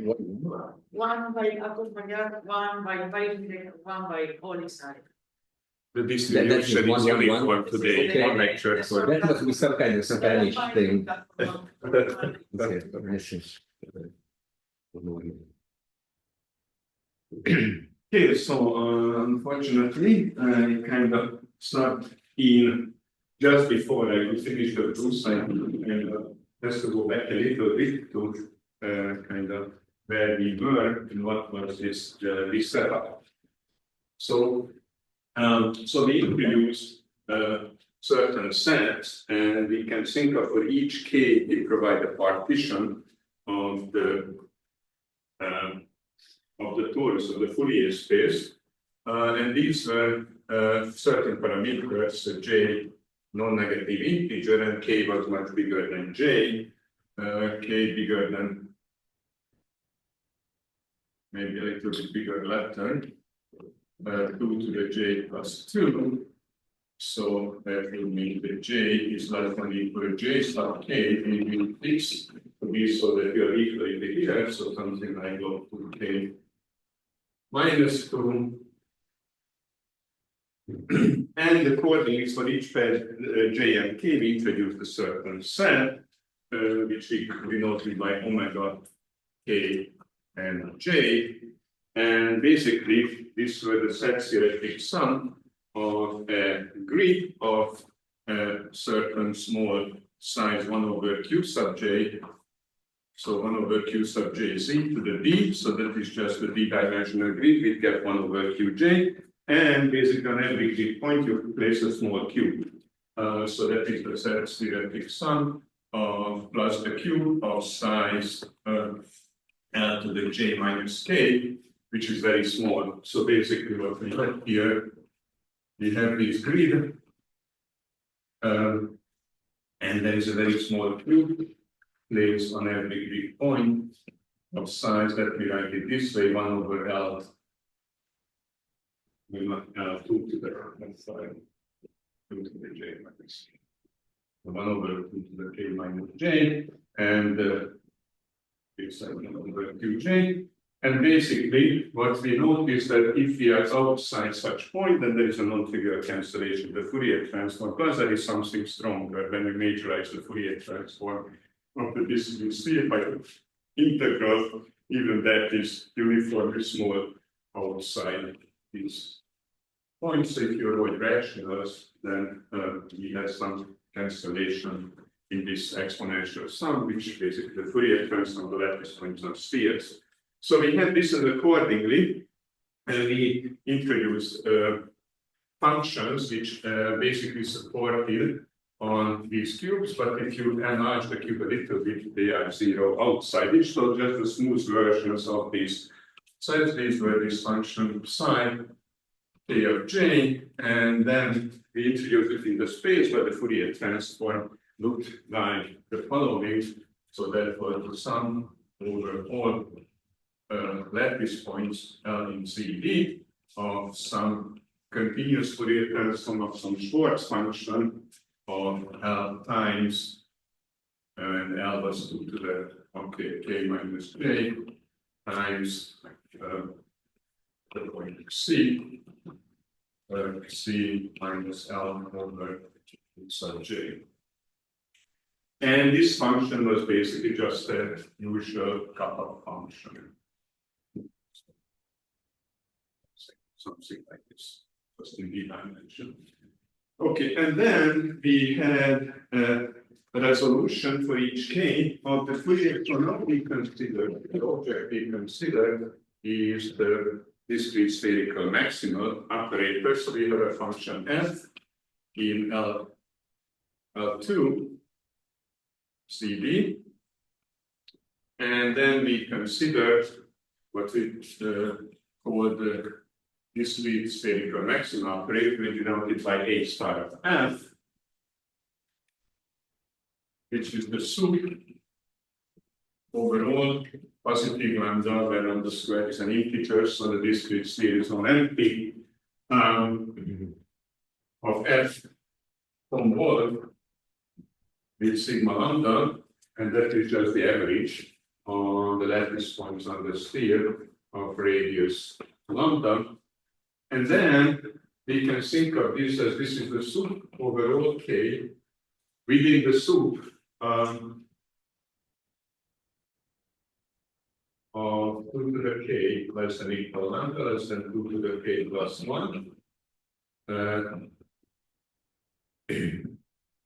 One by Ákos Magyar, one by one by Holy Side. The distribution is uniform today. Okay. One lecture for That must be some kind of Spanish thing. Okay, so unfortunately, I kind of stopped in just before I finished the proof and just to go back a little bit to kind of where we were and what was this setup. So, so we introduced certain sets, and we can think of for each K, we provide a partition of the torus of the Fourier space, and these were certain parameters, J non-negative integer, and K was much bigger than J, K bigger than maybe a little bit bigger letter, 2 to the J plus 2. So that will mean that J is less than equal to J sub K, we will fix to be so that we are equally here, so something like log 2K minus 2. And accordingly, for each pair J and K, we introduced a certain set, which we denoted by omega K and J. And basically, these were the set theoretic sum of a grid of a certain small size 1 over Q sub J. So 1 over Q sub J Z to the D. So that is just the D-dimensional grid. We get 1 over QJ. And basically on every grid point, you place a small cube. So that is the set theoretic sum of plus the cube of size L to the J minus K, which is very small. So basically what we have here, we have this grid, and there is a very small cube placed on every grid point of size that we write it this way, 1 over L. We not L2 to the right side, 2 to the J minus K. 1 over 2 to the K minus J, and it's 1 over QJ. And basically, what we note is that if we are outside such point, then there is a non-trivial cancellation. The Fourier transform, plus there is something stronger when we majorize the Fourier transform of the discrete sphere by integral, even that is uniformly small outside these points. So if you avoid rationals, then we have some cancellation in this exponential sum, which basically the Fourier transform of the lattice points of spheres. So we have this, and accordingly, we introduced functions which basically supported on these cubes, but if you enlarge the cube a little bit, they are zero outside it. So just the smooth versions of these sets, these were this function psi K of J, and then we introduced it in the space where the Fourier transform looked like the following. So therefore, the sum over all lattice points L in ZD of some continuous Fourier transform of some Schwartz function of L times, and L was 2 to the K minus J times the point C, C minus L over sub J. And this function was basically just a usual cutoff function. Something like this, just in the dimension. Okay, and then we had a resolution for each K of the Fourier. So now we consider the object we consider is the discrete spherical maximal operator. So we have a function f in L2 CD, and then we consider what we call the discrete spherical maximum operator, denoted by A star of F, which is the sup overall positive lambda, where lambda squared is an integer, so the discrete sphere is on empty of F convolved with sigma lambda, and that is just the average on the lattice points on the sphere of radius lambda. And then we can think of this as this is the soup over all k. Within the soup of 2 to the k less than equal lambda less than 2 to the k plus 1.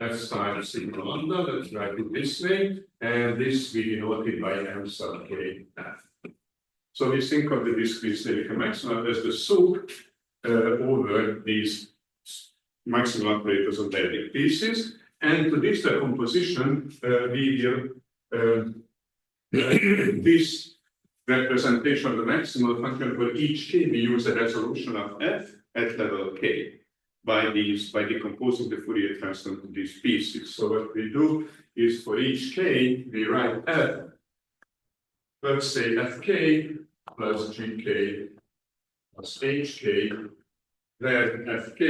F times sigma lambda, let's write it this way, and this we denote it by m sub k f. So we think of the discrete spherical maximum as the soup over these maximum operators of Derived pieces, and to this decomposition we will this representation of the maximal function for each k, we use a resolution of f at level k by decomposing the Fourier transform to these pieces. So what we do is for each k, we write f, let's say fk plus gk plus hk, where fk,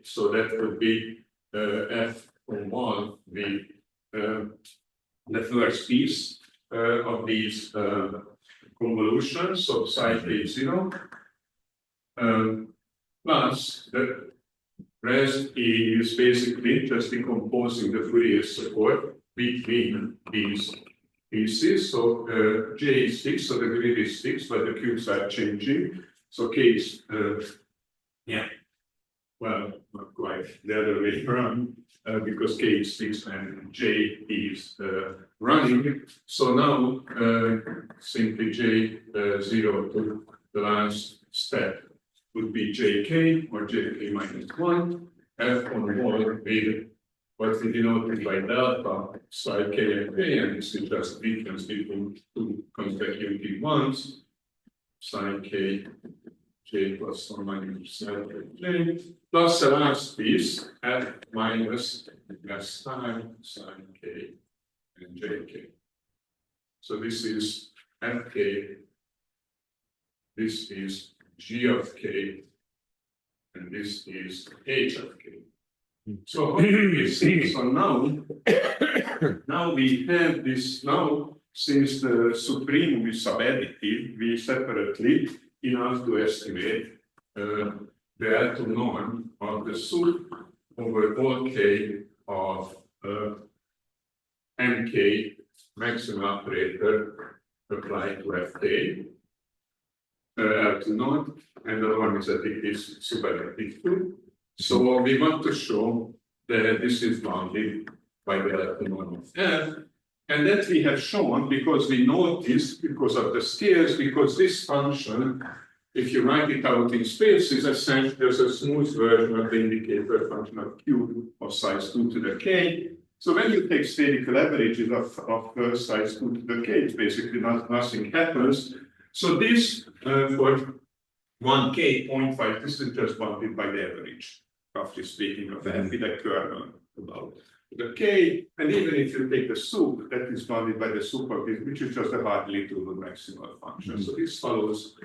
so that would be f from 1, the first piece of these convolutions, so psi k0, plus the rest is basically just decomposing the Fourier support between these pieces. So j is fixed, so the grid is fixed, but the cubes are changing. So k is, well, not quite the other way around, because k is fixed and j is running. So now simply j0 to the last step would be jk or jk minus 1, f on all with what we denoted by delta psi k and k, and this is just the difference between two consecutive ones, psi k j plus or minus psi k j, plus the last piece, f minus s time psi k and jk. So this is fk, this is g of k, and this is h of k. So now we have this, now since the supremum is subadditive, we separately enough to estimate the L2 norm of the soup over all k of mk maximum operator applied to fk. L2 norm, and the norm is that it is subadditive too. So we want to show that this is bounded by the L2 norm of f, and that we have shown because we know this because of the scales, because this function, if you write it out in space, is essentially there's a smooth version of the indicator function of q of size 2 to the k. So when you take spherical averages of size 2 to the k, it's basically nothing happens. So this for 1k 0.5, this is just bounded by the average, roughly speaking, of f with a kernel about the k, and even if you take the soup, that is bounded by the soup of it, which is just a hard little maximal function. So this follows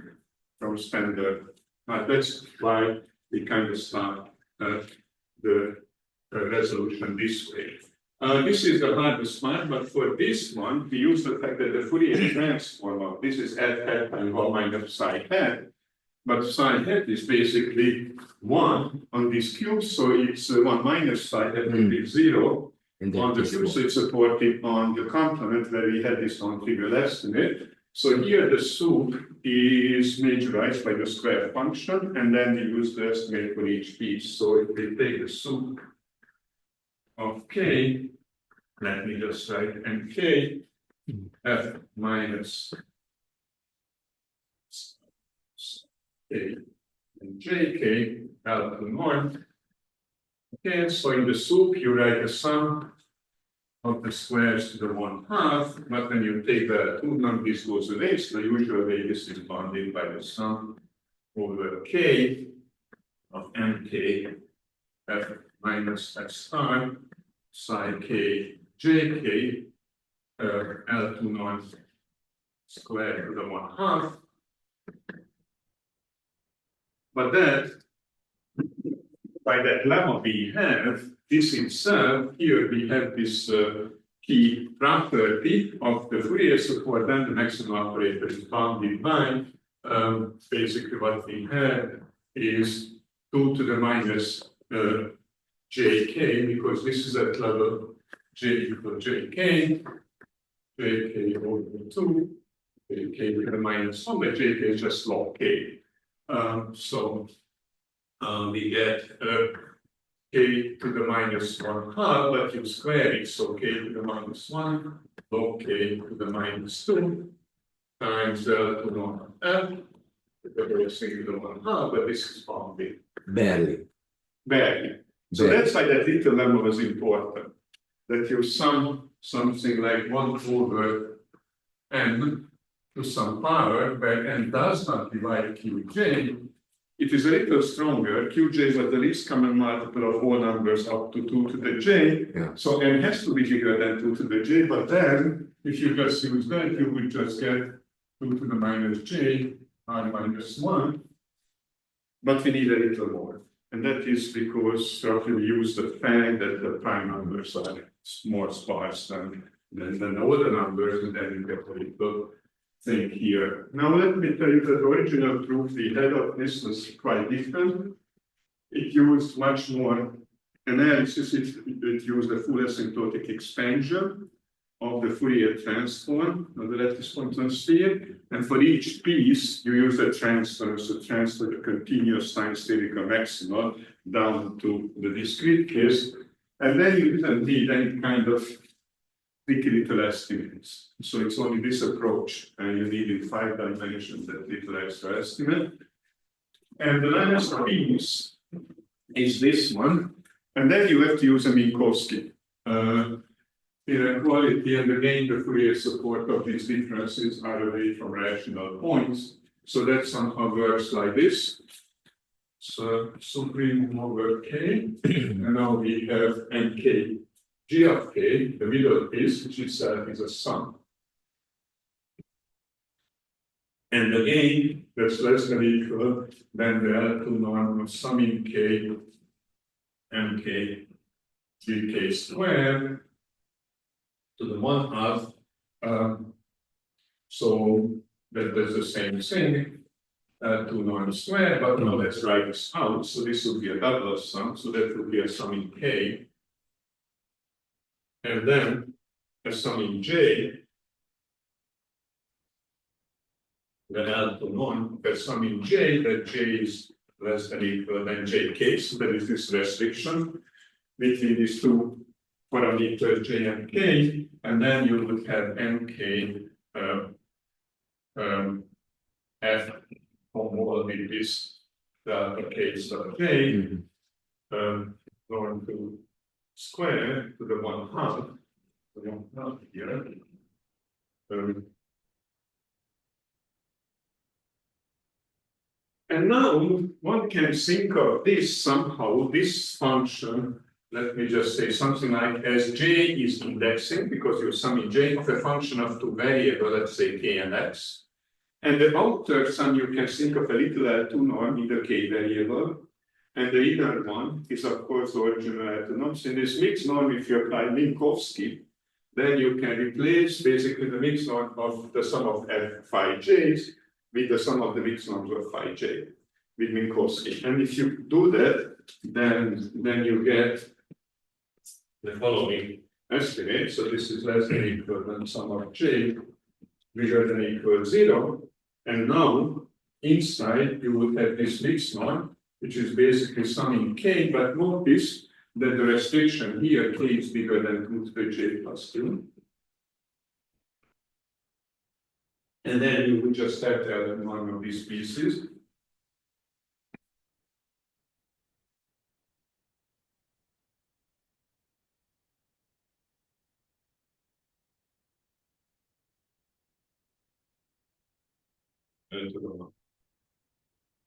from standard. That's why we kind of start the resolution this way. This is the hardest part, but for this one, we use the fact that the Fourier transform of this is f hat and 1 minus psi hat, but psi hat is basically 1 on this cube, so it's 1 minus psi hat will be 0 on the cube, so it's supported on the complement where we had this non-trivial estimate. So here the soup is majorized by the square function, and then we use the estimate for each piece. So if we take the soup of k, let me just write mk f minus k and jk L to norm. Okay, so in the soup you write the sum of the squares to the 1/2, but when you take the 2 norm, this goes away, so the usual way this is bounded by the sum over k of mk f minus f star psi k jk L2 norm squared to the 1/2. But that, by that lemma we have this itself, here we have this key property of the Fourier support, then the maximum operator is bounded by basically what we have is 2 to the minus jk, because this is at level j equal jk over 2, jk to the minus 1, but jk is just log k. So we get k to the minus 1 half, but you square it, so k to the minus 1 log k to the minus 2 times to normal f. We're saying the 1 half, but this is bounded. Barely. Barely. So that's why that little lemma was important. That you sum something like 1 over n to some power where n does not divide qj. It is a little stronger. Qj was the least common multiple of all numbers up to 2 to the j. Yeah. So n has to be bigger than 2 to the j, but then if you just use that, you would just get 2 to the minus j r minus 1. But we need a little more. And that is because roughly we use the fact that the prime numbers are more sparse than all the numbers, and then you get a little thing here. Now let me tell you that the original proof we had of this was quite different. It used much more analysis. It used a full asymptotic expansion of the Fourier transform of the lattice quantum sphere, and for each piece you use a transfer, so transfer the continuous time spherical maxima down to the discrete case, and then you didn't need any kind of tricky little estimates. So it's only this approach, and you need in 5 dimensions that little extra estimate. And the last piece is this one, and then you have to use a Minkowski inequality, and again the Fourier support of these differences are away from rational points. So that somehow works like this. So supreme over k, and now we have nk g of k, the middle piece, which itself is a sum. And again, that's less than equal than the L2 norm of summing k mk gk squared to the 1 half. So that does the same thing, 2 norm squared, but now let's write this out. So this would be a double sum, so that would be a sum in k. And then a sum in j, then L2 norm, a sum in j, that j is less than equal than jk, so that is this restriction between these two parameters j and k, and then you would have mk f homologue with this delta k sub j norm to square to the 1 half, here. And now one can think of this somehow, this function. Let me just say something like as j is indexing, because you're summing j of a function of 2 variables, let's say k and x. And the outer sum you can think of a little L2 norm in the k variable. And the inner one is of course the original L2 norm. So in this mixed norm, if you apply Minkowski, then you can replace basically the mixed norm of the sum of f phi j's with the sum of the mixed norms of phi j with Minkowski. And if you do that, then you get the following estimate. So this is less than equal than sum of j bigger than equal 0. And now inside you would have this mixed norm, which is basically summing k, but notice that the restriction here k is bigger than 2 to the j plus 2. And then you would just have to add one of these pieces.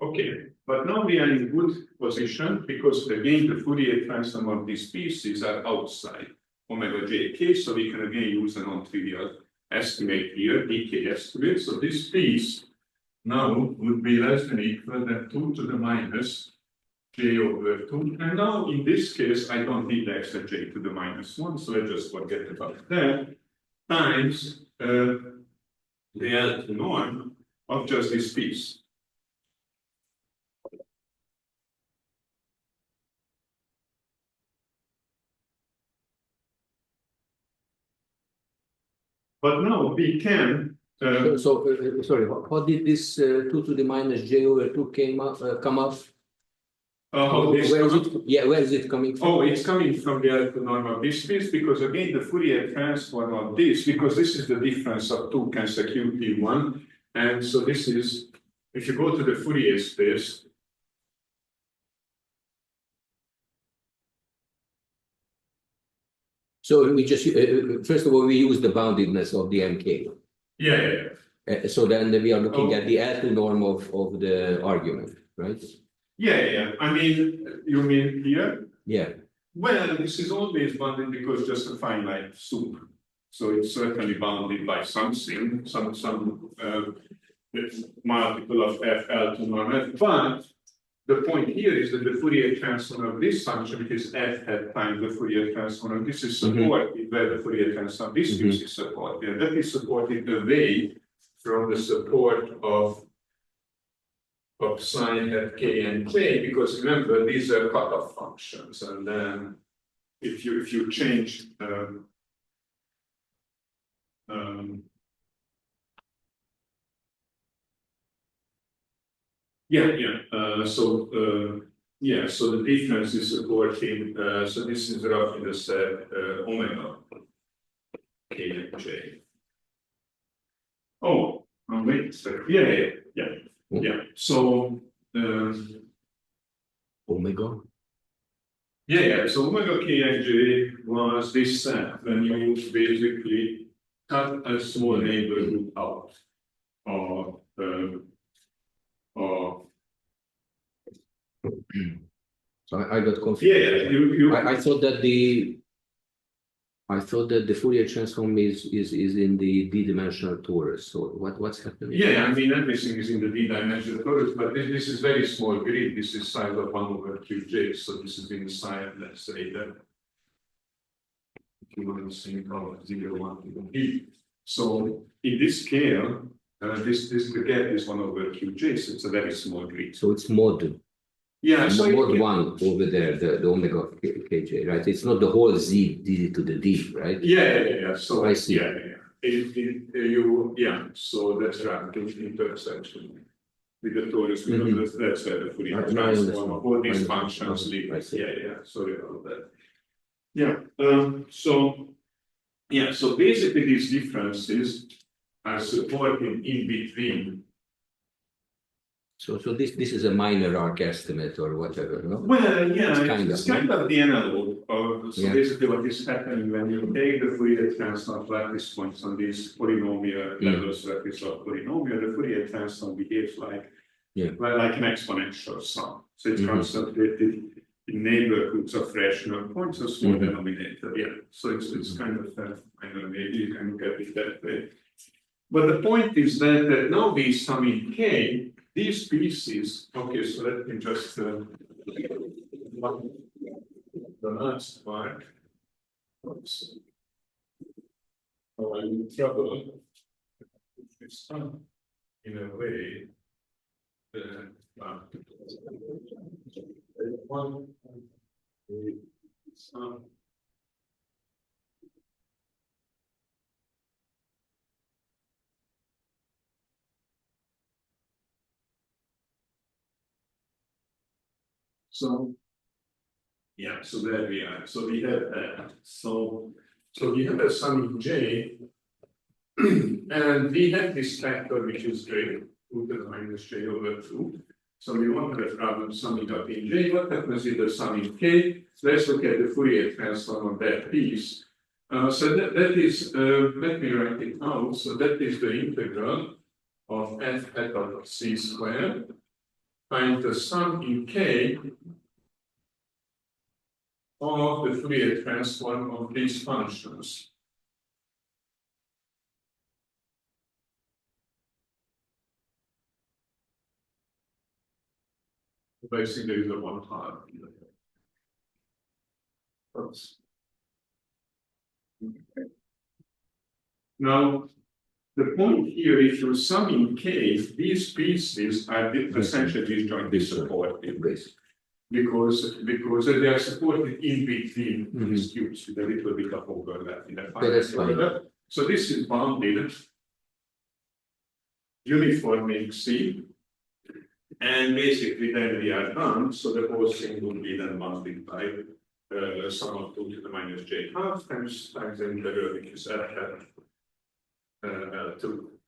Okay, but now we are in good position because again the Fourier transform of these pieces are outside omega jk, so we can again use a non-trivial estimate here, dk estimate. So this piece now would be less than equal than 2 to the minus j over 2. And now in this case, I don't need the extra j to the -1, so I just forget about that, times the L2 norm of just this piece. But now we can. Sorry, how did this 2 to the minus j over 2 come up? Where is it? Yeah, where is it coming from? Oh, it's coming from the L2 norm of this piece, because again, the Fourier transform of this, because this is the difference of two consecutive one. And so this is, if you go to the Fourier space, So we just, first of all, we use the boundedness of the MK. yeah. So then we are looking at the L2 norm of the argument, right? Yeah. I mean, you mean here? Yeah. Well, this is always bounded because just a finite soup. So it's certainly bounded by something, some multiple of FL to norm F. But the point here is that the Fourier transform of this function, which is F hat times the Fourier transform of this, is supported where the Fourier transform of this piece is supported. And that is supported away from the support of sine hat k and k, because remember these are cutoff functions, and then if you change so the difference is supporting, so this is roughly the set omega k and j. Oh, wait a second. Yeah. So Omega? Yeah. So omega k and j was this set when you basically cut a small neighborhood out of So I got confused. Yeah. I thought that the Fourier transform is in the d-dimensional torus. So what's happening? Yeah, I mean everything is in the d-dimensional torus, but this is very small grid. This is size of 1 over qj. So this is inside, let's say that if you want to think of 0, 1 to b. So in this scale, the gap is 1 over qj. So it's a very small grid. So it's mod. Yeah, so mod 1 over there, the omega kj, right? It's not the whole z to the d, right? Yeah. So I see. So that's right. The intersection with the torus, because that's where the Fourier transform of all these functions live. Yeah. Sorry about that. So basically these differences are supported in between. So this is a minor arc estimate or whatever, no? Well, yeah, it's kind of the analog of basically what is happening when you take the Fourier transform of lattice points on these polynomial levels that is of polynomial, the Fourier transform behaves like an exponential sum. So it's concentrated in neighborhoods of rational points, a small denominator. Yeah, so it's kind of maybe you can look at it that way. But the point is that now we sum in K. These pieces, okay, so let me just the last part. Oops. Oh, I'm in trouble. It's in a way that So there we are. So we have that. So we have a sum in J, and we have this factor which is J, 2 to the minus J over 2. So we want to have problem summing up in J. What happens with the sum in K? Let's look at the Fourier transform of that piece. So that is, let me write it out. So that is the integral of f hat of c squared times the sum in K of the Fourier transform of these functions. Basically, there is a 1/2. Oops. Okay. Now, the point here, if you sum in K, these pieces are essentially disjointly supported. Because they are supported in between these cubes with a little bit of overlap in the final. So this is bounded uniformly in C. And basically then we are done. So the whole thing will be then bounded by sum of 2 to the minus j half times the integral, which is L2.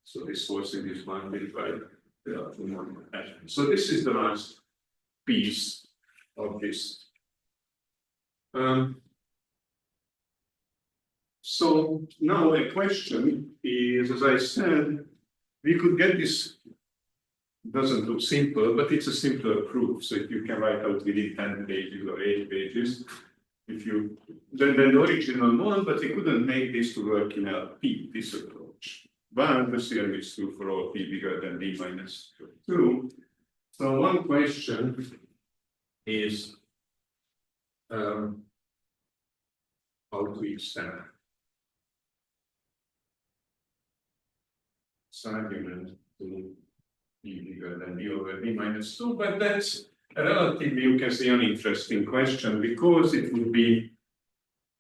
So this whole thing is bounded by L2. So this is the last piece of this. So now the question is, as I said, we could get this, doesn't look simple, but it's a simpler proof. So if you can write out within 10 pages or 8 pages, if you then the original one, but we couldn't make this to work in LP, this approach. But the theorem is true for all p bigger than d minus 2. So one question is how to extend this argument to b bigger than d over d minus 2, but that's a relatively, you can say, uninteresting question because it would be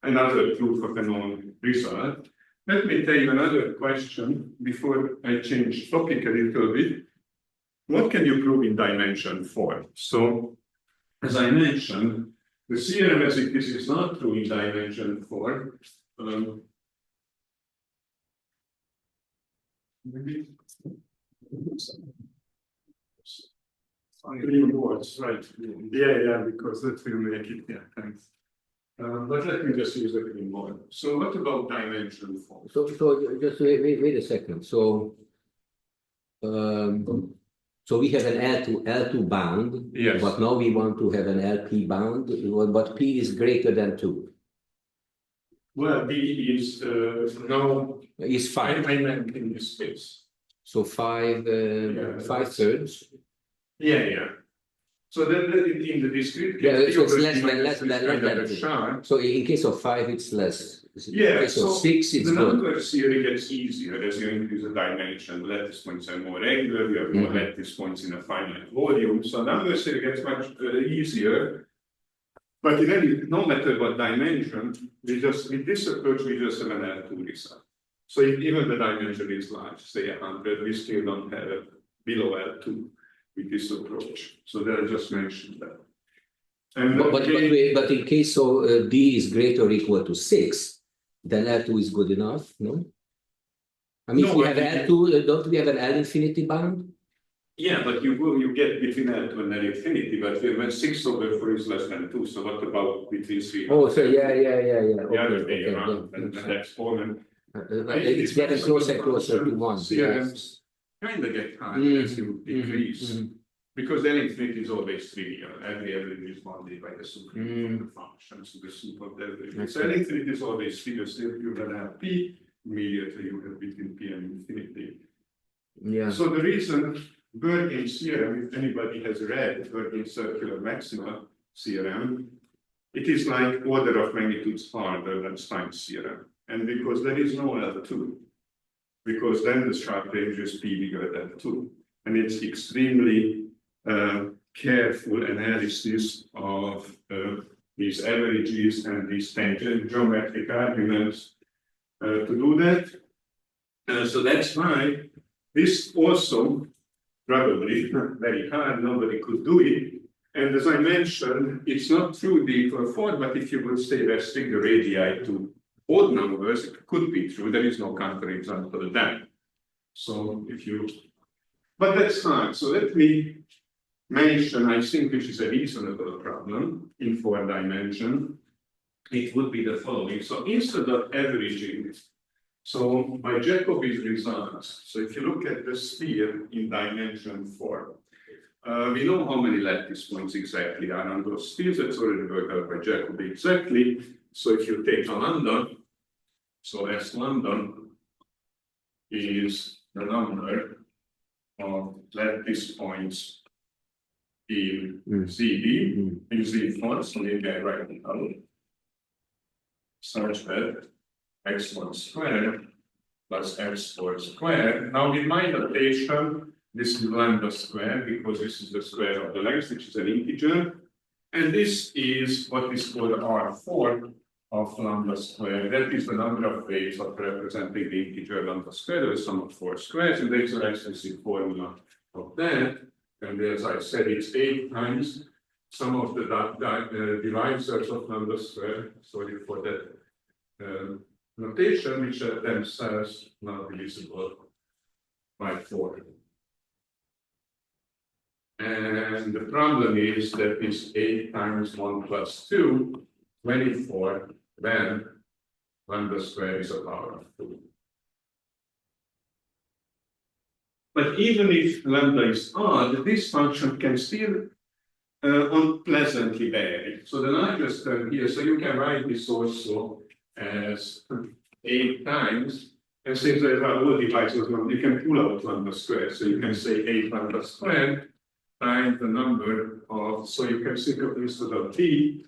another proof of a known result. Let me tell you another question before I change topic a little bit. What can you prove in dimension 4? So, as I mentioned, the theorem as it is not true in dimension 4. Maybe 3 boards, right? Yeah, because that will make it. Yeah, thanks. But let me just use the green board. So, what about dimension 4? So just wait a second. So, so we have an L2 bound, yes. But now we want to have an LP bound, but P is greater than 2. Well, B is now Is 5. I meant in this case. So 5 5/3. Yeah. So then in the discrete case, Yeah, so it's less than than. So in case of 5, it's less. Yeah, in case so of 6, it's the good. number theory gets easier as you increase the dimension. Lattice points are more regular, you have more lattice points in a finite volume. So number theory gets much easier. But in any, no matter what dimension, with this approach, we just have an L2 result. So if even the dimension is large, say 100, we still don't have it below L2 with this approach. So that I just mentioned that. And but in case so D is greater or equal to 6, then L2 is good enough, no? I mean, if we have L2, don't we have an L infinity bound? Yeah, but you get between L2 and L infinity, but when 6 over 4 is less than 2, so what about between 3? Oh, so yeah. The other way around, and the exponent. It's getting closer and closer to 1. Theorems kind of get hard as you decrease. Because L infinity is always trivial. Every element is bounded by the supreme of the function, so the soup of the everything. So L infinity is always trivial. So if you have P, immediately you have between P and infinity. Yeah. So the reason Bergain's theorem, if anybody has read Bergain's circular maxima theorem, it is like order of magnitudes harder than Stein's theorem. And because there is no L2, because then the sharp range is P bigger than 2. And it's extremely careful analysis of these averages and these tangent geometric arguments to do that. So that's why this also probably very hard, nobody could do it. And as I mentioned, it's not true D equal 4, but if you would say restrict the radii to odd numbers, it could be true. There is no counterexample of that. So if you, but that's hard. So let me mention, I think, which is a reasonable problem in 4 dimension. It would be the following. So instead of averaging, so by Jacobi's results, so if you look at the sphere in dimension 4, we know how many lattice points exactly are on those spheres. It's already worked out by Jacobi exactly. So if you take a lambda, so S lambda is the number of lattice points in Mm. CD Mm. using fonts, so maybe I write it out. Such that x1 squared plus x4 squared. Now in my notation, this is lambda squared because this is the square of the length, which is an integer. And this is what is called R4 of lambda squared. That is the number of ways of representing the integer lambda squared, the sum of 4 squares, and there is an explicit formula of that. And as I said, it's 8 times some of the divisors of lambda squared. Sorry for that notation, which are themselves not divisible by 4. And the problem is that it's 8 times 1 plus 2, 24, then lambda squared is a power of 2. But even if lambda is odd, this function can still unpleasantly vary. So the largest term here, so you can write this also as 8 times, and since there are all divisors, you can pull out lambda squared. So you can say 8 lambda squared times the number of, so you can think of this as a t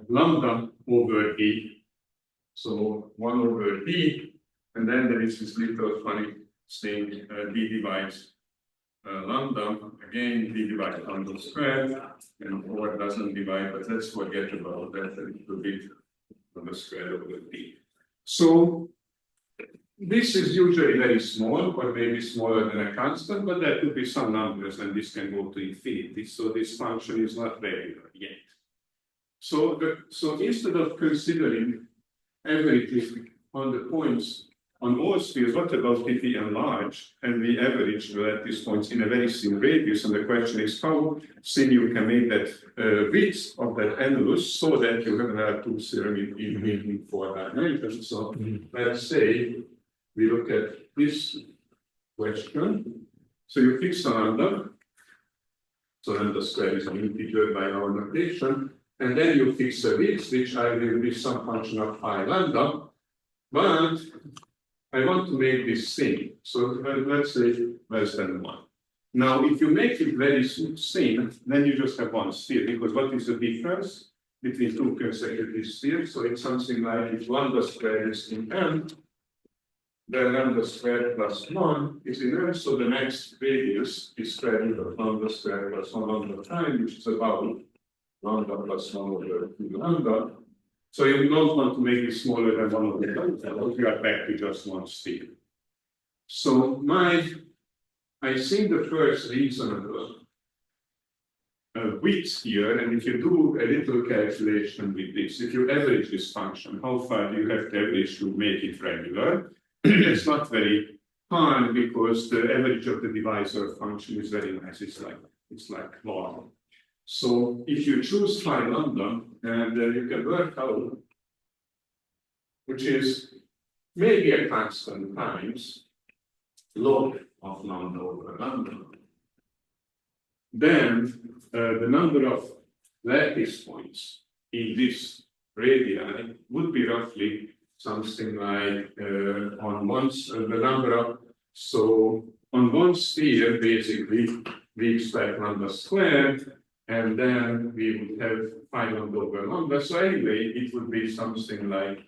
lambda over d. So 1 over d, and then there is this little funny thing, d divides lambda, again d divides lambda squared, and 4 doesn't divide, but let's forget about that a little bit on the square over d. So this is usually very small, or maybe smaller than a constant, but there could be some numbers, and this can go to infinity. So this function is not regular yet. So instead of considering averages on the points on all spheres, what about if we enlarge and we average the lattice points in a very thin radius? And the question is how thin you can make that width of that annulus so that you have a two theorem in 4 dimensions. So let's say we look at this question. So you fix a lambda. So lambda squared is an integer by our notation. And then you fix a width, which I will be some function of phi lambda. But I want to make this thin. So let's say less than 1. Now, if you make it very thin, then you just have one sphere, because what is the difference between 2 consecutive spheres? So it's something like if lambda squared is in M, then lambda squared plus 1 is in M, so the next radius is square root of lambda squared plus 1 lambda prime, which is about lambda plus 1 over 2 lambda. So you don't want to make it smaller than 1 over lambda, you are back to just one sphere. So I think the first reasonable width here, and if you do a little calculation with this, if you average this function, how far do you have to average to make it regular? It's not very hard because the average of the divisor function is very nice. It's like log. So if you choose phi lambda, and you can work out, which is maybe a constant times log of lambda over lambda, then the number of lattice points in this radii would be roughly something like on the number of, so on one sphere, basically, we expect lambda squared, and then we would have phi lambda over lambda. So anyway, it would be something like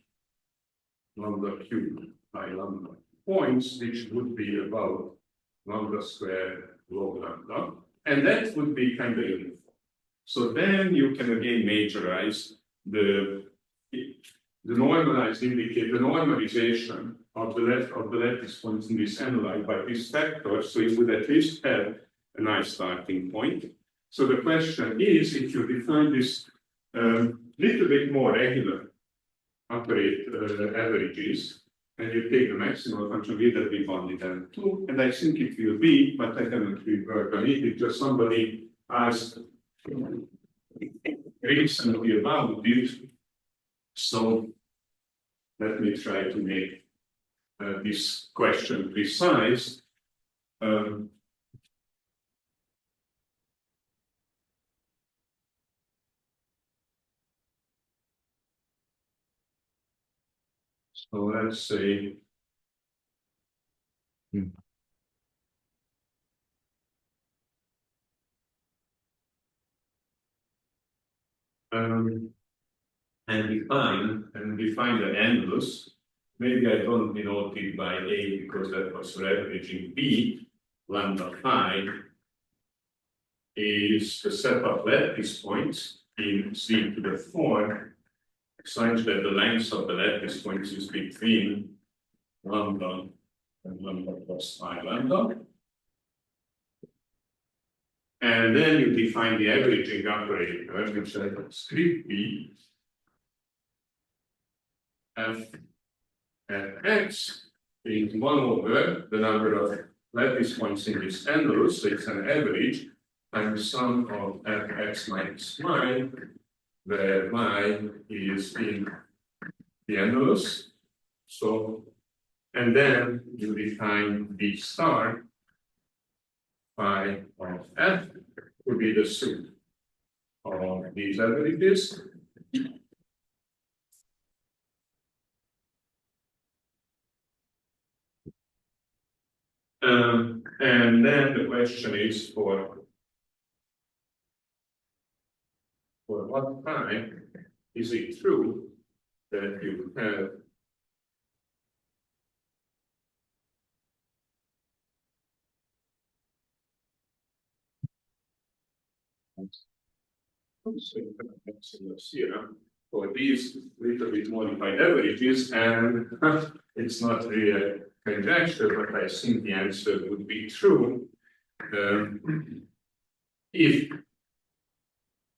lambda cubed by lambda points, which would be about lambda squared log lambda. And that would be kind of uniform. So then you can again majorize the normalized indicate the normalization of the lattice points in this analyte by this factor. So you would at least have a nice starting point. So the question is, if you define this little bit more regular operate averages, and you take the maximum function, will that be bounded and 2? And I think it will be, but I haven't really worked on it. It's just somebody asked recently about it. So let me try to make this question precise. So let's say And define the annulus. Maybe I don't denote it by A because that was averaging B. Lambda phi is the set of lattice points in C to the 4 such that the length of the lattice points is between lambda and lambda plus phi lambda. And then you define the averaging operator, which is discrete B f at x being 1 over the number of lattice points in this annulus, so it's an average, times sum of fx minus y, where y is in the annulus. So, and then you define b star phi of f would be the sum of these averages. And then the question is for what time is it true that you have for these little bit modified averages, and it's not really a conjecture, but I think the answer would be true. If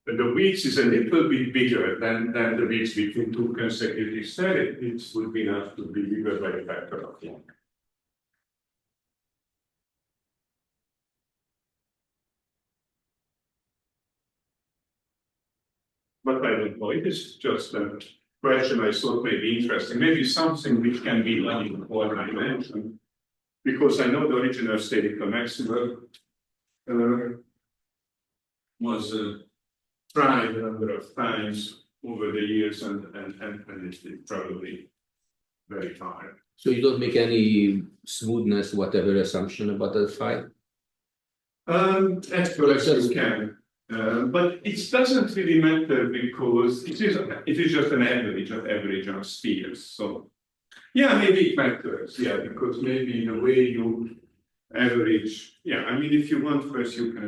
the weeks is a little bit bigger than the weeks between two consecutive sets, it would be enough to be bigger by a factor of 1. But I don't know, it is just a question I thought may be interesting, maybe something which can be done in 4 dimension, because I know the original statistical maximum was tried a number of times over the years, and it's probably very hard. So you don't make any smoothness, whatever assumption about the phi? As well as you can. But it doesn't really matter because it is just an average of spheres. So yeah, maybe it matters. Yeah, because maybe the way you average. Yeah, I mean, if you want first, you can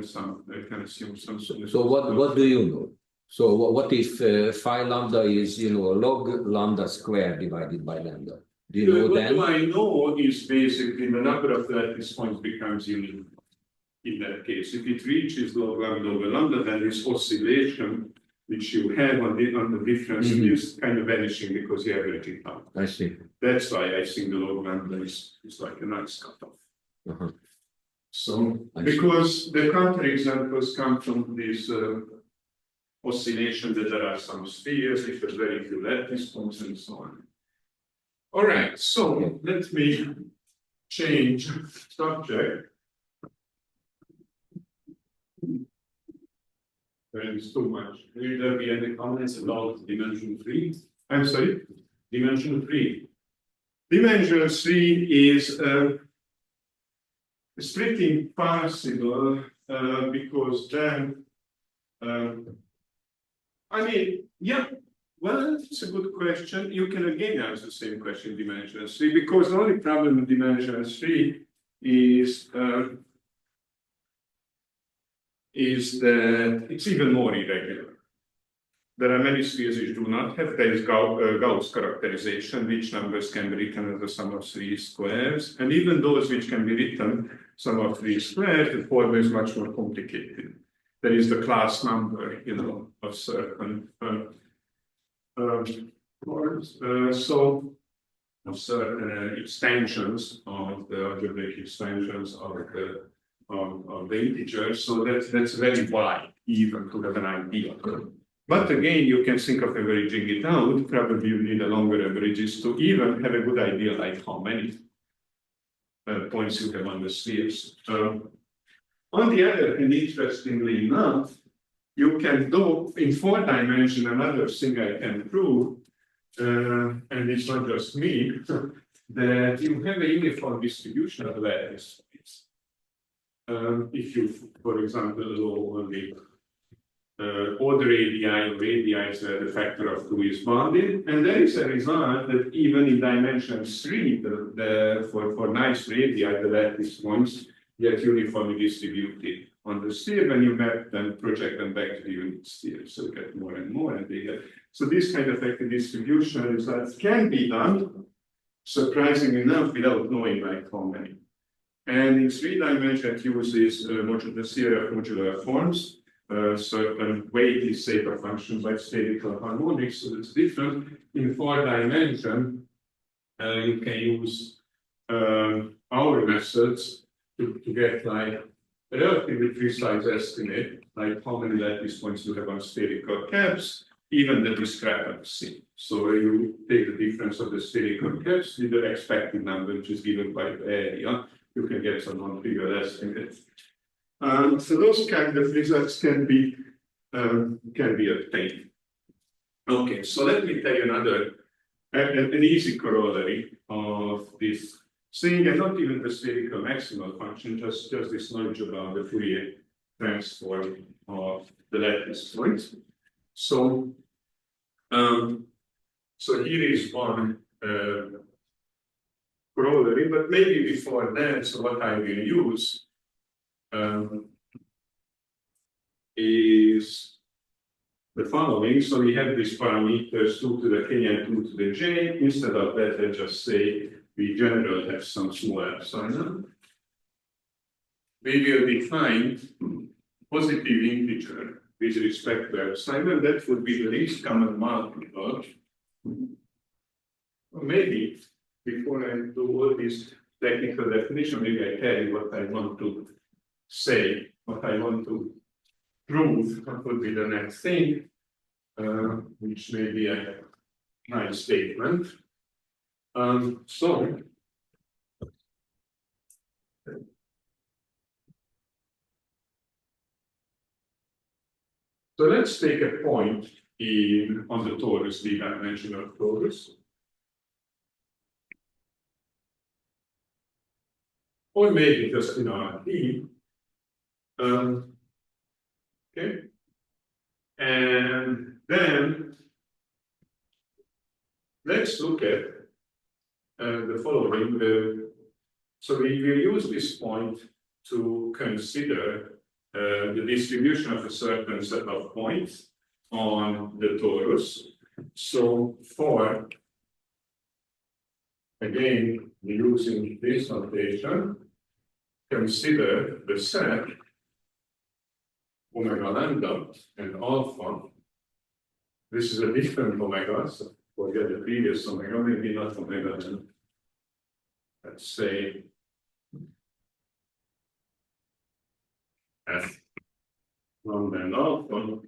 assume some sort of. So what do you know? So what if phi lambda is log lambda squared divided by lambda? Do you know then? What I know is basically the number of lattice points becomes unique. In that case, if it reaches log lambda over lambda, then this oscillation which you have on the difference is kind of vanishing because you average it out. I see. That's why I think the log lambda is like a nice cutoff. So because the counterexamples come from this oscillation that there are some spheres, if there's very few lattice points and so on. All right, so let me change subject. There is too much. Will there be any comments about dimension 3? I'm sorry? Dimension 3. Dimension 3 is it's pretty impossible because then, I mean, yeah, well, it's a good question. You can again answer the same question in dimension 3 because the only problem with dimension 3 is that it's even more irregular. There are many spheres which do not have. There is Gauss characterization, which numbers can be written as the sum of 3 squares. And even those which can be written sum of 3 squares, the formula is much more complicated. There is the class number, of certain of certain extensions of the algebraic extensions of the integers. So that's very wide, even to have an idea. But again, you can think of averaging it out. Probably you need a longer averages to even have a good idea like how many points you have on the spheres. On the other hand, interestingly enough, you can do in 4 dimensions another thing I can prove, and it's not just me, that you have a uniform distribution of lattice points. If you, for example, allow only odd radii where the factor of 2 is bounded, and there is a result that even in dimension 3, for nice radii, the lattice points get uniformly distributed on the sphere when you map them, project them back to the unit sphere. So you get more and more, and they get. So this kind of active distribution results can be done, surprisingly enough, without knowing like how many. And in 3 dimensions, it uses the theory of modular forms. Certain weight is Sepa function by spherical harmonics, so it's different. In 4 dimension, you can use our methods to get like a relatively precise estimate, like how many lattice points you have on spherical caps, even the discrepancy. So you take the difference of the spherical caps with the expected number, which is given by the area. You can get some non-trivial estimate. So those kind of results can be obtained. Okay, so let me tell you another, an easy corollary of this thing, and not even the spherical maximal function, just this knowledge about the Fourier transform of the lattice points. So, so here is one corollary, but maybe before that, so what I will use is the following. So we have these parameters 2 to the k and 2 to the j. Instead of that, let's just say we generally have some small epsilon. We will define positive integer with respect to epsilon. That would be the least common multiple. Or maybe before I do all this technical definition, maybe I tell you what I want to say, what I want to prove, what would be the next thing, which may be a nice statement. So let's take a point on the torus, the dimensional torus. Or maybe just in our T. Okay. And then let's look at the following. So we will use this point to consider the distribution of a certain set of points on the torus. So for, again, using this notation, consider the set omega lambda and alpha. This is a different omega, so forget the previous omega, maybe not omega then. Let's say F lambda and alpha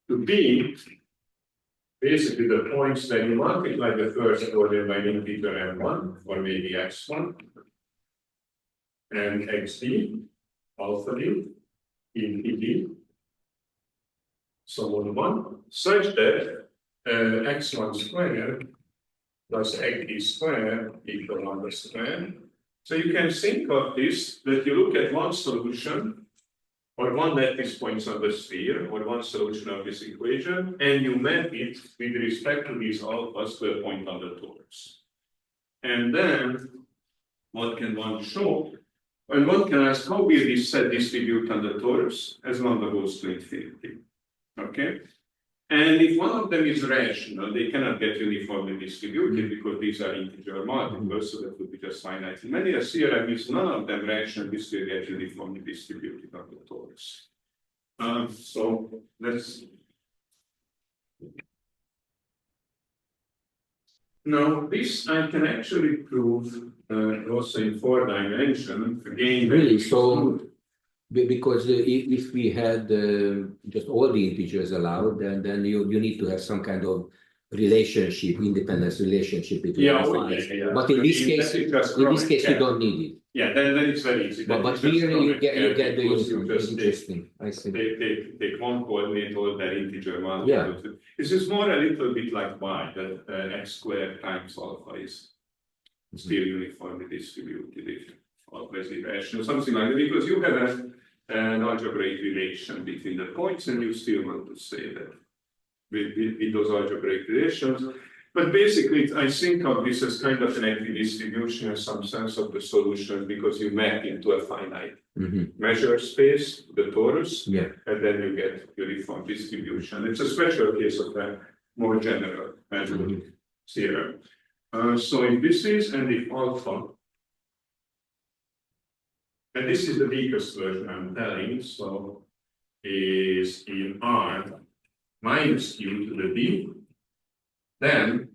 to be basically the points that you multiply the first order by integer m1 or maybe x1 and xd, alpha d, in ed, so on 1, such that x1 squared plus xd squared equal lambda squared. So you can think of this, that you look at one solution or one lattice points on the sphere or one solution of this equation, and you map it with respect to these alphas to a point on the torus. And then what can one show? And one can ask, how will this set distribute on the torus as lambda goes to infinity? Okay. And if one of them is rational, they cannot get uniformly distributed because these are integer multiples, so that would be just finite. In many theorem is none of them rational, this will get uniformly distributed on the torus. So let's. Now, this I can actually prove also in 4 dimensions. Again, really, so because if we had just all the integers allowed, then you need to have some kind of relationship, independence relationship between the files. Yeah. But in this case, you don't need it. Yeah, then it's very easy. But here you get the uniform. Interesting. I see. Take one coordinate, all their integer multiples. Yeah. This is more a little bit like y, that x squared times alpha is still uniformly distributed if alpha is irrational, something like that, because you have an algebraic relation between the points, and you still want to say that with those algebraic relations. But basically, I think of this as kind of an equidistribution in some sense of the solution, because you map into a finite measure space, the torus, and then you get uniform distribution. It's a special case of a more general measure theorem. So if this is, and if alpha, and this is the weakest version I'm telling, so is in R minus Q to the D, then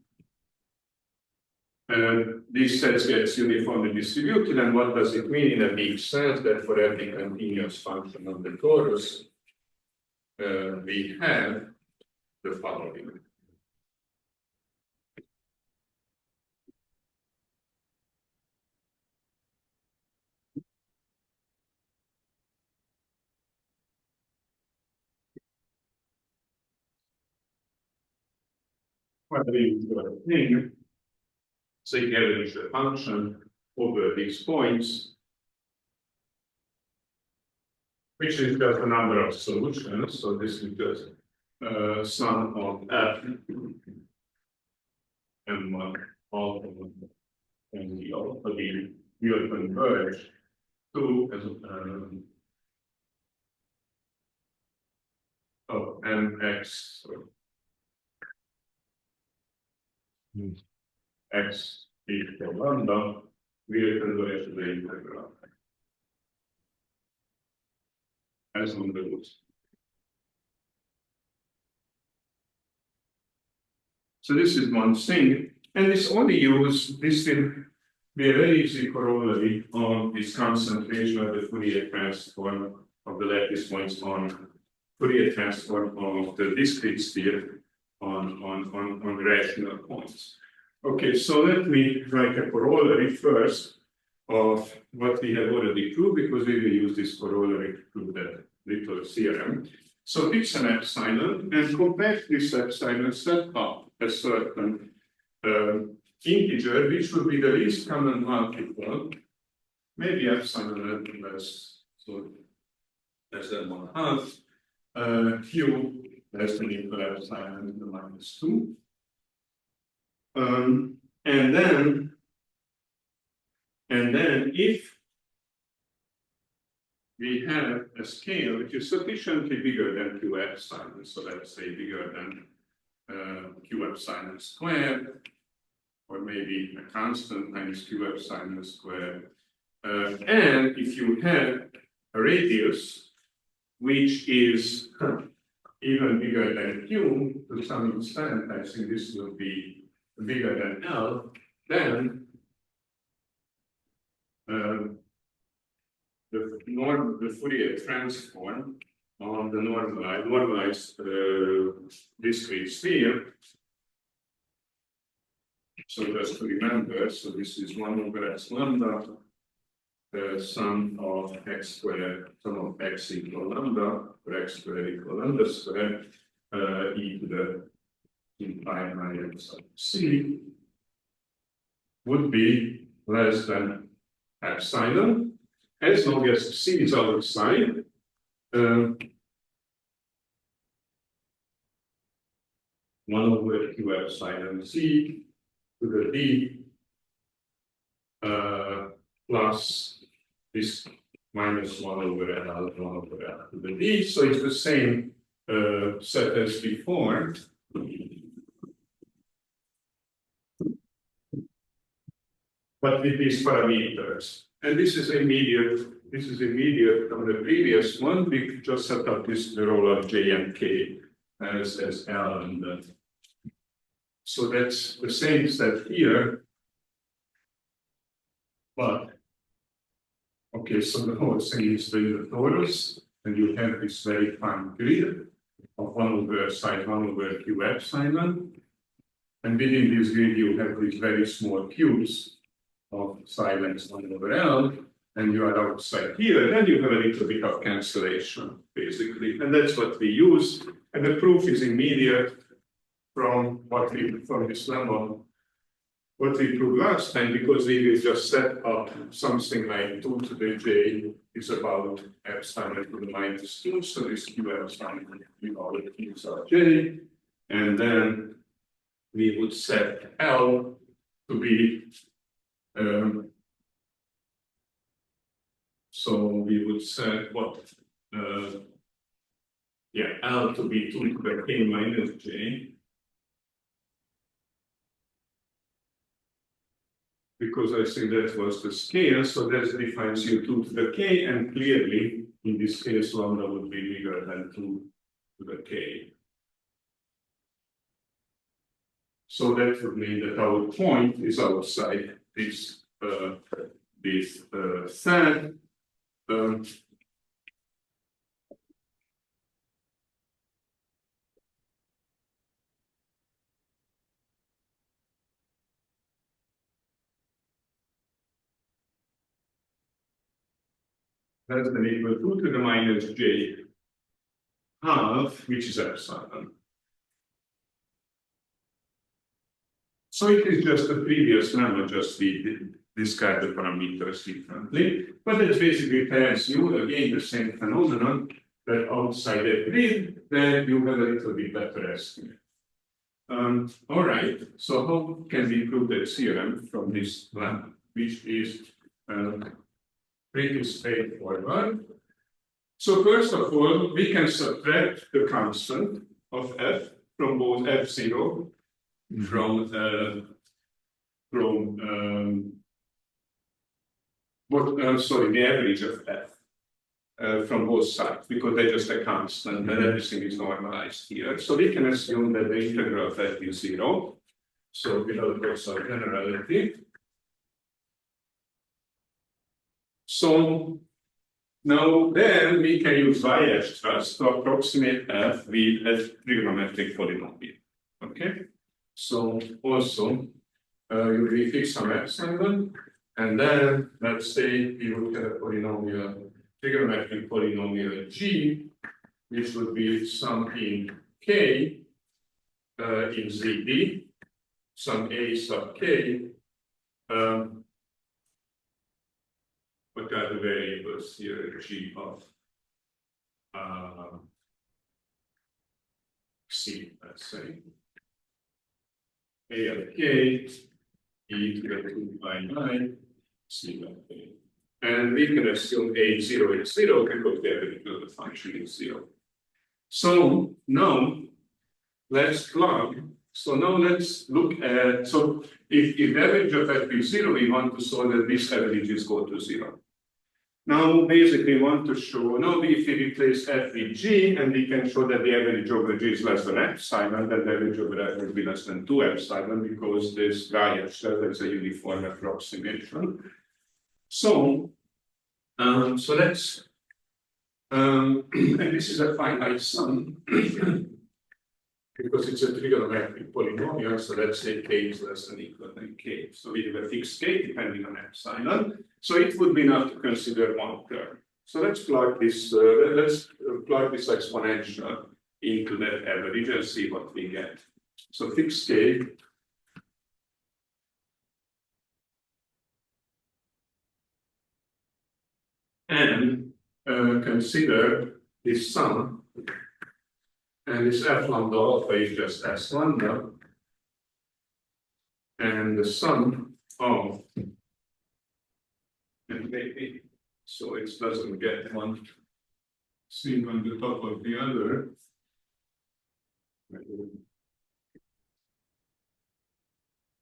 this set gets uniformly distributed. And what does it mean in a big sense? That for every continuous function of the torus, we have the following. What we thing, so you average the function over these points, which is just a number of solutions. So this is just sum of f and one alpha and the alpha d will converge to mx x equal lambda will converge to the integral as on the roots. So this is one thing, and this will be a very easy corollary of this concentration of the Fourier transform of the lattice points on Fourier transform of the discrete sphere on rational points. Okay, so let me write a corollary first of what we have already proved, because we will use this corollary to prove that little theorem. So fix an epsilon and compact this epsilon set up a certain integer, which would be the least common multiple, maybe epsilon less, so less than 1/2, q less than equal epsilon to the -2. And then if we have a scale which is sufficiently bigger than q epsilon, so let's say bigger than q epsilon squared, or maybe a constant times q epsilon squared, and if you have a radius which is even bigger than q to some extent, I think this will be bigger than L, then the Fourier transform on the normalized discrete sphere. So just to remember, so this is 1 over x lambda, the sum of x squared, sum of x equal lambda, or x squared equal lambda squared, e to the infinite of c would be less than epsilon, as long as c is outside. 1 over q epsilon c to the d plus this minus 1 over L, 1 over L to the d. So it's the same set as before. But with these parameters. And this is immediate from the previous one. We just set up this the role of J and K as L, and so that's the same set here. But okay, so the whole thing is the torus, and you have this very fine grid of 1 over side 1 over q epsilon, and within this grid you have these very small cubes of psi length 1 over L, and you are outside here, then you have a little bit of cancellation, basically. And that's what we use. And the proof is immediate from this lemma what we proved last time, because we will just set up something like 2 to the j is about epsilon to the minus 2, so this q epsilon we all q's are j, and then we would set L to be so we would set what L to be 2 to the k minus j. Because I think that was the scale, so that defines u 2 to the k, and clearly in this case lambda would be bigger than 2 to the k. So that would mean that our point is outside this set. That's then equal 2 to the minus j half, which is epsilon. So it is just the previous number, just we discard the parameters differently. But it basically tells you again the same phenomenon that outside the grid, then you have a little bit better estimate. All right, so how can we prove that theorem from this lamp, which is pretty straightforward. So first of all, we can subtract the constant of f from both f0 from the average of f from both sides, because they're just a constant and everything is normalized here. So we can assume that the integral of f is 0. So without loss of generality. So now then we can use y-extras to approximate f with a trigonometric polynomial. Okay, so also you fix some epsilon, and then let's say we would have a polynomial, trigonometric polynomial g, which would be some in k in zd, some a sub k. What are the variables here? G of C, let's say. A of k, e to the 2 by 9, C of k. And we can assume A0 is 0 because the average of the function is 0. So now let's plug. So now let's look at, so if the average of f is 0, we want to show that these averages go to 0. Now basically we want to show, now if we replace f with g, and we can show that the average over g is less than epsilon, then the average over f will be less than 2 epsilon, because this y-extra is a uniform approximation. So, let's, and this is a finite sum, because it's a trigonometric polynomial, so let's say k is less than equal than k. So we have a fixed k depending on epsilon. So it would be enough to consider one term. So let's plug this exponential into that average and see what we get. So fixed k and consider this sum, and this f lambda alpha is just s lambda, and the sum of, and maybe so it doesn't get one thing on the top of the other.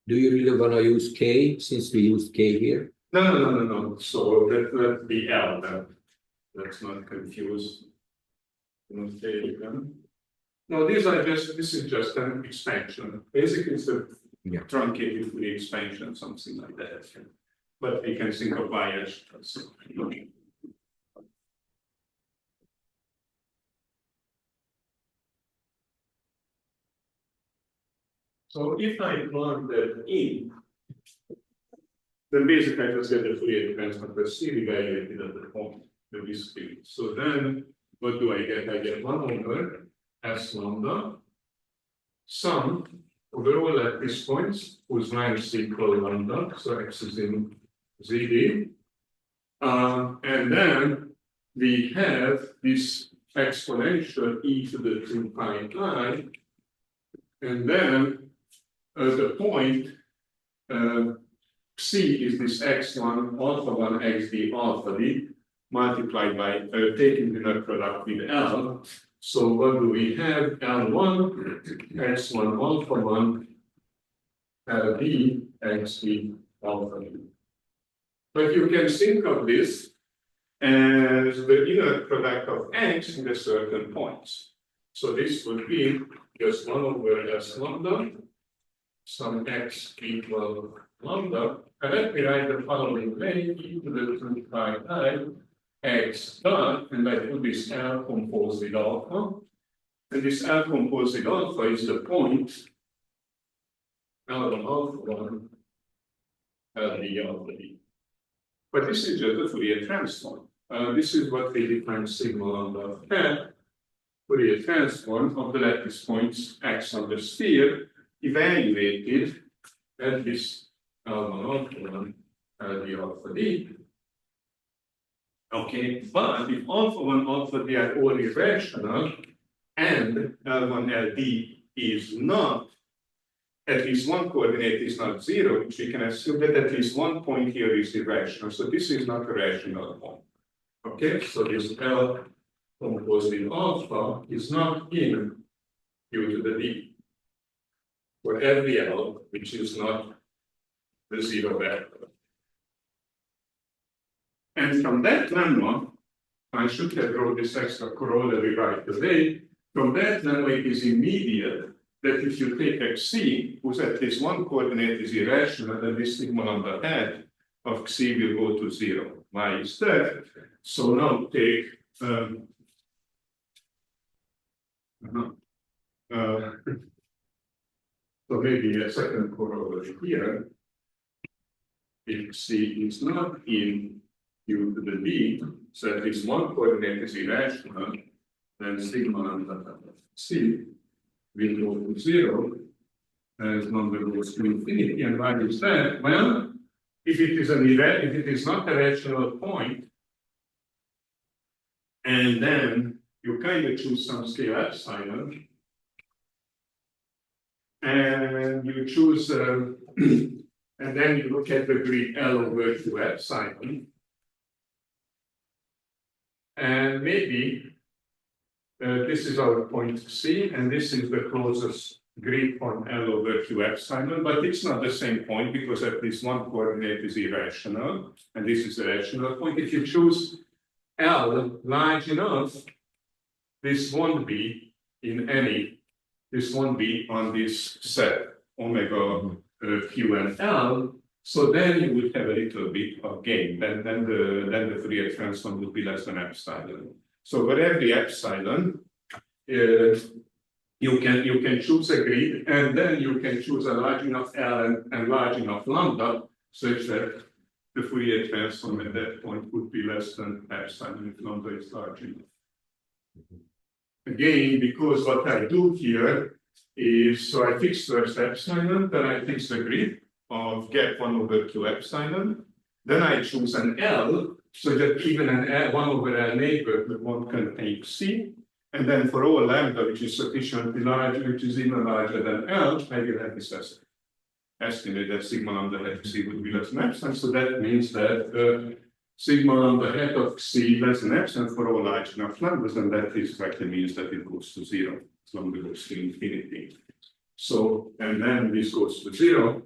Do you really want to use k since we used k here? No. So let be L then. Let's not confuse. No, this is just an expansion. Basically, it's a truncated Fourier expansion, something like that. But we can think of y as so if I plug that in, then basically I just get the Fourier transform per C evaluated at the point, the discrete. So then what do I get? I get 1 over S lambda sum over all lattice points whose length is equal to lambda, so x is in ZD. And then we have this exponential e to the 2 pi I, and then the point C is this x1 alpha 1 xd alpha d multiplied by taking the net product with L. So what do we have? L1 x1 alpha 1 LD xd alpha d. But you can think of this as the inner product of x in a certain points. So this would be just 1 over s lambda, some x equal lambda, and let me write the following way: e to the 2 pi I x dot, and I put this L composed with alpha, and this L composed with alpha is the point L1 alpha 1 LD alpha d. But this is just the Fourier transform. This is what we define sigma lambda hat, Fourier transform of the lattice points x on the sphere, evaluated at this L1 alpha 1 LD alpha d. Okay, but if alpha 1 alpha d are all irrational, and L1 LD is not, at least one coordinate is not 0, which we can assume that at least one point here is irrational. So this is not a rational point. Okay, so this L composed with alpha is not in u to the d for every L, which is not the 0 vector. And from that lemma, I should have wrote this extra corollary right away. From that lemma, it is immediate that if you take xc, whose at least one coordinate is irrational, then this sigma lambda hat of xc will go to 0. Why is that? So now take so maybe a second corollary here. If c is not in u to the d, so at least one coordinate is irrational, then sigma lambda hat of c will go to 0 as number goes to infinity. And why is that? Well, if it is not a rational point, and then you kind of choose some scale epsilon, and you choose, and then you look at the grid L over 2 epsilon, and maybe this is our point C, and this is the closest grid point L over 2 epsilon, but it's not the same point because at least one coordinate is irrational, and this is a rational point. If you choose L large enough, this won't be this won't be on this set omega Q and L. So then you would have a little bit of gain. Then the Fourier transform would be less than epsilon. So for every epsilon, you can choose a grid, and then you can choose a large enough L and large enough lambda, such that the Fourier transform at that point would be less than epsilon if lambda is large enough. Again, because what I do here is, so I fix first epsilon, then I fix the grid of gap 1 over 2 epsilon, then I choose an L, so that even an L, 1 over L neighborhood won't contain C, and then for all lambda, which is sufficiently large, which is even larger than L, I will have this estimate that sigma lambda hat C would be less than epsilon, so that means that sigma lambda hat of C less than epsilon for all large enough lambdas, and that exactly means that it goes to 0, as long as it goes to infinity. So, and then this goes to 0.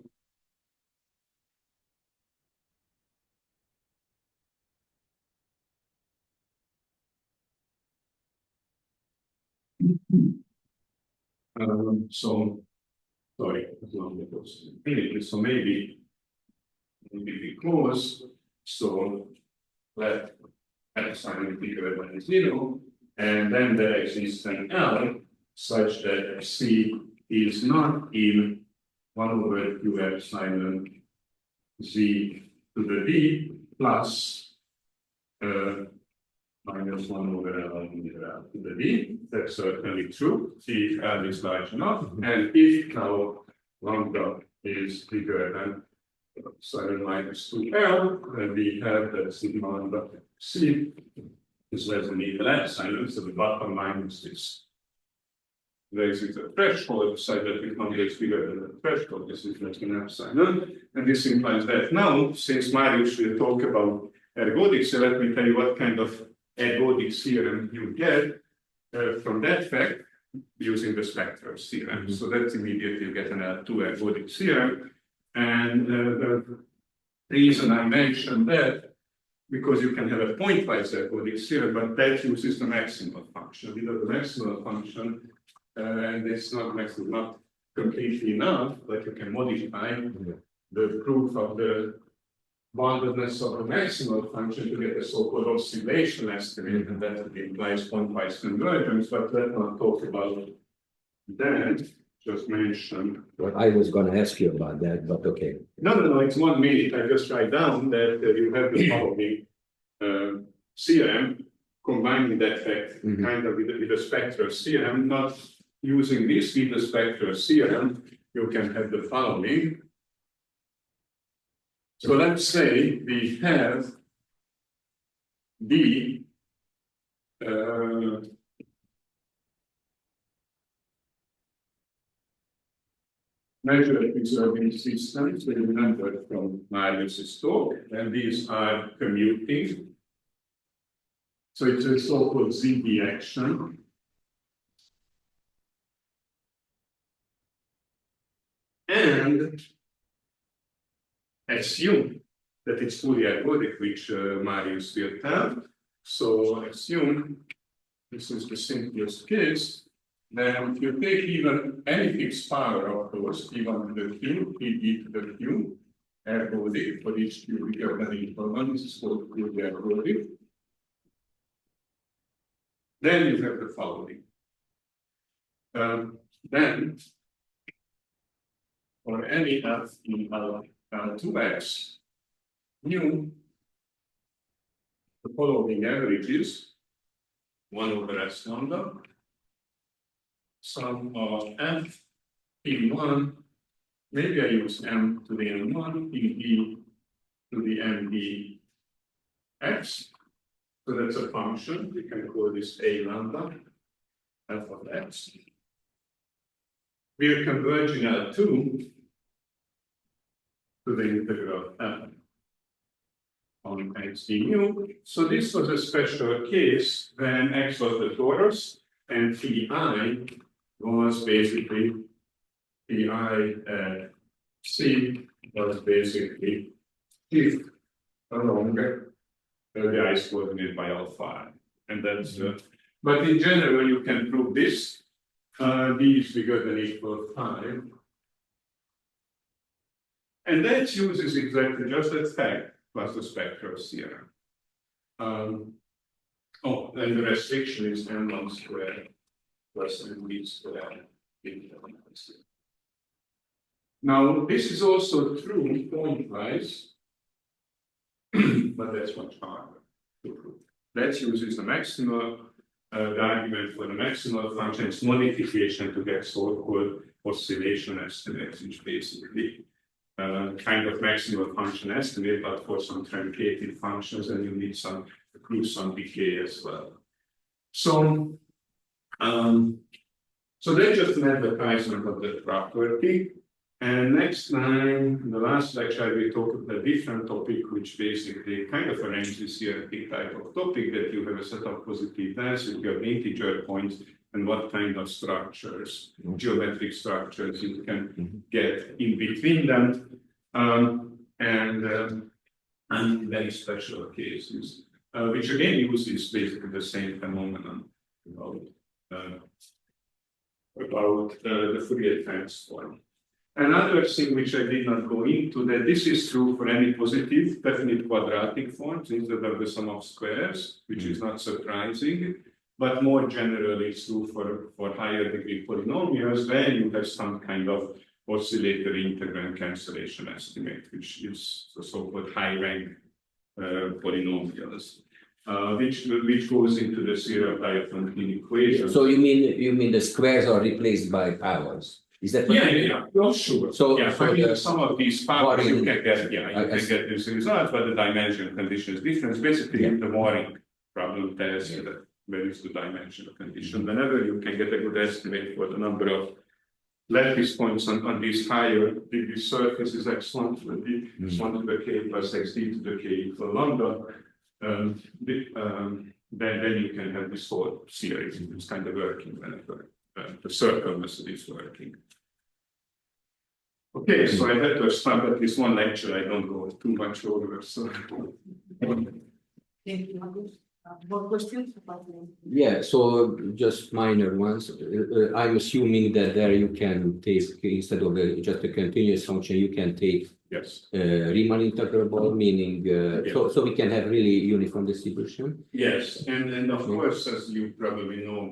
So, sorry, as long as it goes to infinity. So maybe because, so let epsilon be greater than 0, and then there exists an L such that C is not in 1 over 2 epsilon Z to the D plus minus 1 over L to the D. That's certainly true if L is large enough. And if now lambda is bigger than psi minus 2L, then we have that sigma lambda C is less than equal epsilon, so the bottom line is this. Raises the threshold, so that it number is bigger than the threshold, this is less than epsilon, and this implies that now, since Marius will talk about ergodic, so let me tell you what kind of ergodic theorem you get from that fact using the spectral theorem. So that's immediately you get an L2 ergodic theorem. And the reason I mentioned that, because you can have a pointwise ergodic theorem, but that uses the maximal function. Without the maximal function, and it's not completely enough, but you can modify the proof of the boundedness of the maximal function to get a so-called oscillation estimate, and that implies pointwise convergence, but let's not talk about that, just mention. Well, I was going to ask you about that, but okay. No, it's 1 minute. I just write down that you have the following theorem, combining that fact kind of with the spectral theorem, not using this with the spectral theorem, you can have the following. So let's say we have the measure preserving systems, we remember from Marius's talk, and these are commuting. So it's a so-called ZB action. And assume that it's fully ergodic, which Marius will tell. So assume this is the simplest case. Then if you take even any fixed power, of course, P1 to the Q, P to the Q, ergodic for each Q bigger than equal 1, this is called fully ergodic. Then you have the following. Then for any f in L2x, mu, the following averages 1 over S lambda, sum of f P1, maybe I use m to the n1, P to the ndx. So that's a function, we can call this a lambda, f of x. We are converging L2 to the integral f on x d mu. So this was a special case when x was the torus and Pi was basically Pi c was basically shift along the ice coordinate by alpha. And that's but in general you can prove this. B is bigger than equal 5. And that uses exactly just that fact plus the spectral theorem. And the restriction is n1 squared plus nb squared. Now, this is also true pointwise, but that's much harder to prove. That uses the maximal. The argument for the maximal function is modification to get so-called oscillation estimates, which basically kind of maximal function estimate, but for some truncated functions, and you need some prove some decay as well. So, so that's just an advertisement of the property. And next time, in the last lecture, I will talk about a different topic, which basically kind of arranges theoretic type of topic that you have a set of positive density, you have integer points, and what kind of structures, geometric structures you can get in between them, and very special cases, which again uses basically the same phenomenon about the Fourier transform. Another thing which I did not go into, that this is true for any positive definite quadratic forms instead of the sum of squares, which is not surprising, but more generally it's true for higher degree polynomials where you have some kind of oscillatory integrand cancellation estimate, which is the so-called high rank polynomials, which goes into the theory of Diophantine equation. So you mean the squares are replaced by powers? Is that what? Yeah, well, sure. So- Yeah, so I mean, the some of these powers you mooring- can get, yeah, you I can see. get these results, but the dimension condition is different. Basically, Yeah. the mooring problem tells you that where is the dimensional condition. Whenever you can get a good estimate for the number of lattice points on these higher degree surfaces, x1 to the d, x1 to the k plus xd to the k equal lambda, then you can have this whole series. It's kind of working whenever the circle method is working. Okay, so I had to start at least one lecture. I don't go too much over. So. Thank you, Ákos. More questions about the. Yeah, so just minor ones. I'm assuming that there you can take, instead of just a continuous function, you can take Yes. Riemann integrable, meaning so we can have really uniform distribution. Yes, and of course, as you probably know,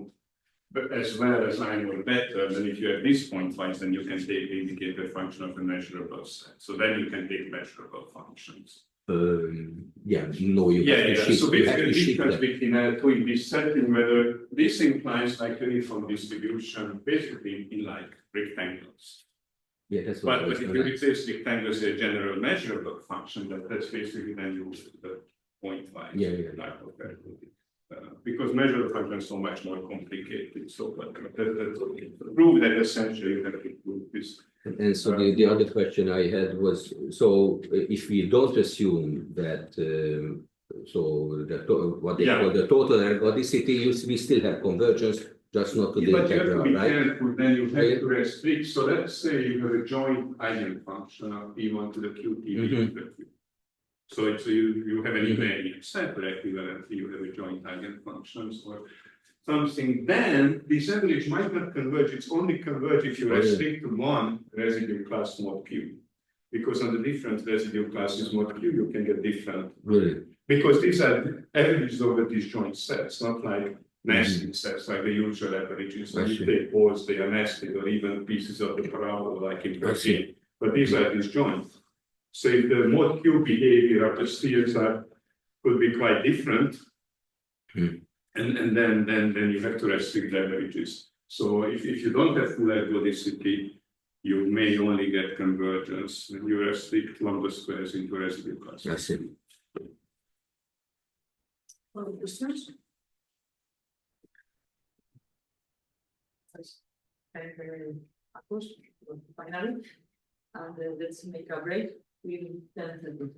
but as well as I know better, then if you have these pointwise, then you can take the indicator function of a measurable set. So then you can take measurable functions. Yeah, no, you have to shift. So You have basically to the shift difference that. between L2 in this setting, whether this implies like a uniform distribution, basically in like rectangles. Yeah, that's what I But was if you gonna. replace rectangles as a general measurable function, that's basically then you the pointwise. Yeah. Type of variable. Because measurable functions are so much more complicated. So, but that's to prove that essentially you have to prove this. And so the other question I had was, so if we don't assume that, so what they call the total ergodicity, we still have convergence, just not to the But you have to integral, be right? careful, then you have to restrict. So let's say you have a joint eigenfunction of P1 to the Q, P2 to the Q. So you have an invariant set, but equivalently you have a joint eigenfunctions or something, then this average might not converge. It's only converge if you restrict to one residue class mod Q. Because on the different residue classes mod Q, you can get different. Really? Because these are averages over these joint sets, not like nested sets, like the usual averages. When you take balls, they are nested, or even pieces of the parabola, like in Brazil. But these are these joints. So if the mod Q behavior of the spheres could be quite different, and then you have to restrict the averages. So if you don't have full ergodicity, you may only get convergence when you restrict lambda squares into residue classes. I see. Other questions? Thank you, Ákos, finally, and let's make a break. We will then